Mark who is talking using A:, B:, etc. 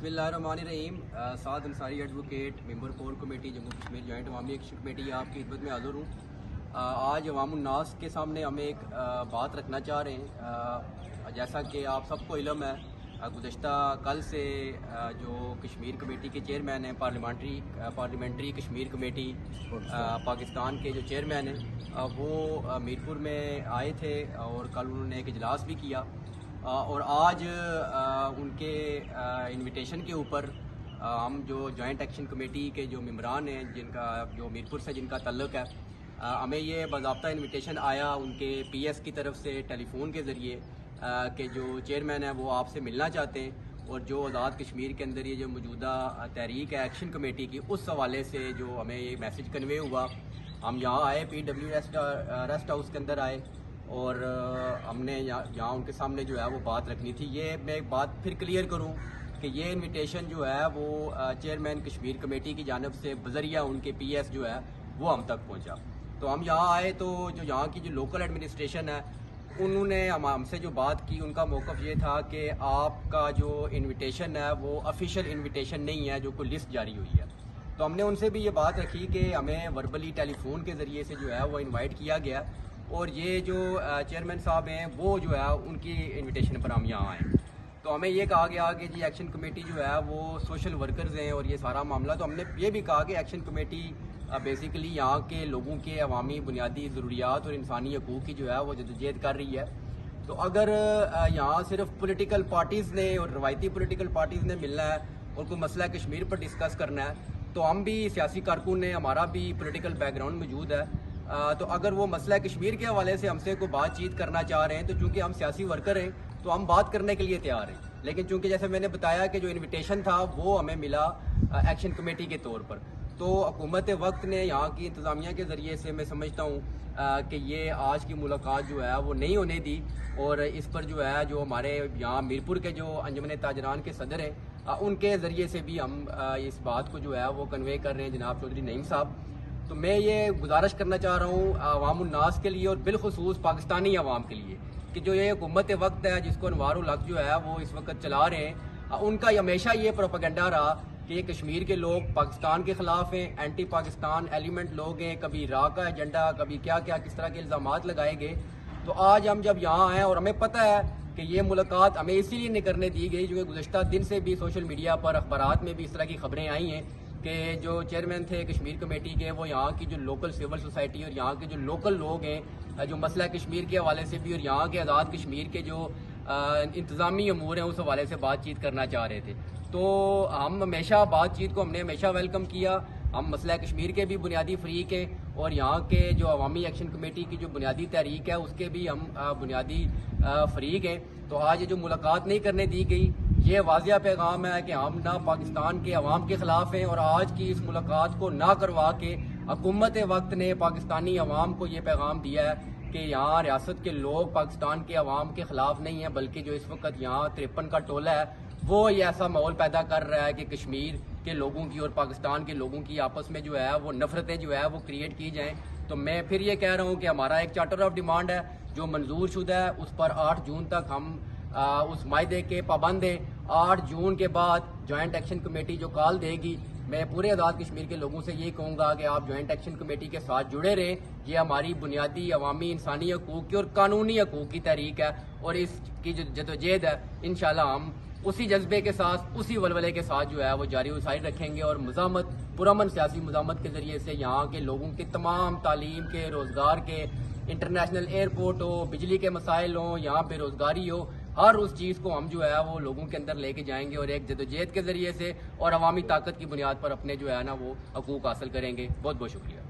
A: बिस्मिल्लाहिर्रहमानिर्रहीम। Saad Ansari advocate member core committee Jammu Kashmir joint Awami action committee आपकी खिदमत में हाज़िर हूँ। आज अवामुन्नास के सामने हम एक बात रखना चाह रहे हैं। जैसा कि आप सबको इल्म है, गुज़श्ता कल से जो कश्मीर कमेटी के चेयरमैन हैं, पार्लियामेंट्री कश्मीर कमेटी पाकिस्तान के जो चेयरमैन हैं वो मीरपुर में आए थे और कल उन्होंने एक इजलास भी किया और आज उनके इनविटेशन के ऊपर हम जो जॉइंट एक्शन कमेटी के जो मेंबरान हैं जिनका जो मीरपुर से जिनका ताल्लुक़ है, हमें ये बाज़ाब्ता इनविटेशन आया उनके पीएस की तरफ से टेलीफोन के ज़रिए कि जो चेयरमैन है वो आपसे मिलना चाहते हैं और जो आज़ाद कश्मीर के अंदर ये जो मौजूदा तहरीक है एक्शन कमेटी की, उस हवाले से जो हमें ये मैसेज कन्वे हुआ, हम यहाँ आए PW रेस्ट हाउस के अंदर आए और हमने यहाँ उनके सामने जो है वो बात रखनी थी। ये मैं एक बात फिर क्लियर करूँ कि ये इनविटेशन जो है वो चेयरमैन कश्मीर कमेटी की जानिब से बज़रिया उनके पीएस जो है वो हम तक पहुँचा। तो हम यहाँ आए तो जो यहाँ की जो लोकल एडमिनिस्ट्रेशन है उन्होंने हमसे जो बात की, उनका मौक़िफ़ ये था कि आपका जो इनविटेशन है वो ऑफिशियल इनविटेशन नहीं है, जो कोई लिस्ट जारी हुई है। तो हमने उनसे भी ये बात रखी कि हमें वर्बली टेलीफोन के ज़रिए से जो है वो इनवाइट किया गया और ये जो चेयरमैन साहब हैं वो जो है उनकी इनविटेशन पर हम यहाँ आए। तो हमें ये कहा गया कि जी एक्शन कमेटी जो है वो सोशल वर्कर्स हैं और ये सारा मामला। तो हमने ये भी कहा कि एक्शन कमेटी बेसिकली यहाँ के लोगों के अवामी बुनियादी ज़रूरियात और इंसानी हकूक़ की जो है वो जदोजहद कर रही है। तो अगर यहाँ सिर्फ पॉलिटिकल पार्टीज़ ने और रवायती पॉलिटिकल पार्टीज़ ने मिलना है और कोई मसला कश्मीर पर डिस्कस करना है, तो हम भी सियासी कारकुन हैं, हमारा भी पॉलिटिकल बैकग्राउंड मौजूद है। तो अगर वो मसला कश्मीर के हवाले से हमसे कोई बातचीत करना चाह रहे हैं तो चूँकि हम सियासी वर्कर हैं तो हम बात करने के लिए तैयार हैं। लेकिन चूँकि जैसे मैंने बताया कि जो इनविटेशन था वो हमें मिला एक्शन कमेटी के तौर पर, तो हुकूमत वक्त ने यहाँ की इंतज़ामिया के ज़रिए से मैं समझता हूँ कि ये आज की मुलाकात जो है वो नहीं होने दी और इस पर जो है जो हमारे यहाँ मीरपुर के जो अंजुमन ताजरान के सदर हैं उनके ज़रिए से भी हम इस बात को जो है वो कन्वे कर रहे हैं जनाब चौधरी नईम साहब। तो मैं ये गुजारिश करना चाह रहा हूँ अवामुन्नास के लिए और बिलखुसूस पाकिस्तानी अवाम के लिए कि जो ये हुकूमत वक्त है जिसको अनवारुल हक जो है वो इस वक्त चला रहे हैं, उनका हमेशा ये प्रोपेगेंडा रहा कि ये कश्मीर के लोग पाकिस्तान के ख़िलाफ़ हैं, एंटी पाकिस्तान एलिमेंट लोग हैं, कभी रा का एजेंडा, कभी क्या क्या किस तरह के इल्ज़ामात लगाए गए। तो आज हम जब यहाँ आए और हमें पता है कि ये मुलाकात हमें इसीलिए नहीं करने दी गई जो कि गुज़श्ता दिन से भी सोशल मीडिया पर अखबारात में भी इस तरह की खबरें आई हैं कि जो चेयरमैन थे कश्मीर कमेटी के वो यहाँ की जो लोकल सिविल सोसाइटी और यहाँ के जो लोकल लोग हैं जो मसला कश्मीर के हवाले से भी और यहाँ के आज़ाद कश्मीर के जो इंतज़ामी अमूर हैं उस हवाले से बातचीत करना चाह रहे थे। तो हम हमेशा बातचीत को हमने हमेशा वेलकम किया। हम मसला कश्मीर के भी बुनियादी फ़रीक हैं और यहाँ के जो अवामी एक्शन कमेटी की जो बुनियादी तहरीक है उसके भी हम बुनियादी फ़रीक हैं। तो आज ये जो मुलाकात नहीं करने दी गई, ये वाज़िया पैगाम है कि हम ना पाकिस्तान के अवाम के ख़िलाफ़ हैं और आज की इस मुलाकात को ना करवा के हुकूमत वक्त ने पाकिस्तानी अवाम को ये पैगाम दिया है कि यहाँ रियासत के लोग पाकिस्तान के अवाम के ख़िलाफ़ नहीं हैं, बल्कि जो इस वक्त यहाँ 53 का टोला है वो ये ऐसा माहौल पैदा कर रहा है कि कश्मीर के लोगों की और पाकिस्तान के लोगों की आपस में जो है वो नफ़रतें जो है वो क्रिएट की जाएँ। तो मैं फिर ये कह रहा हूँ कि हमारा एक चार्टर ऑफ डिमांड है जो मंजूर शुदा है, उस पर 8 जून तक हम उस मायदे के पाबंद हैं। 8 जून के बाद जॉइंट एक्शन कमेटी जो कॉल देगी, मैं पूरे आज़ाद कश्मीर के लोगों से ये कहूँगा कि आप जॉइंट एक्शन कमेटी के साथ जुड़े रहें। ये हमारी बुनियादी अवामी इंसानी हकूक़ की और कानूनी हकूक़ की तहरीक है और इसकी जो जदोजहद है इंशाल्लाह हम उसी जज्बे के साथ उसी वलवले के साथ जो है वो जारी व सारी रखेंगे और मज़ामत पुरअमन सियासी मज़ामत के ज़रिए से यहाँ के लोगों के तमाम तालीम के, रोज़गार के, इंटरनेशनल एयरपोर्ट हो, बिजली के मसाइल हों, यहाँ बेरोज़गारी हो, हर उस चीज़ को हम जो है वो लोगों के अंदर लेके जाएंगे और एक जदोजहद के ज़रिए से और अवामी ताकत की बुनियाद पर अपने जो है ना वो हकूक़ हासिल करेंगे। बहुत बहुत शुक्रिया।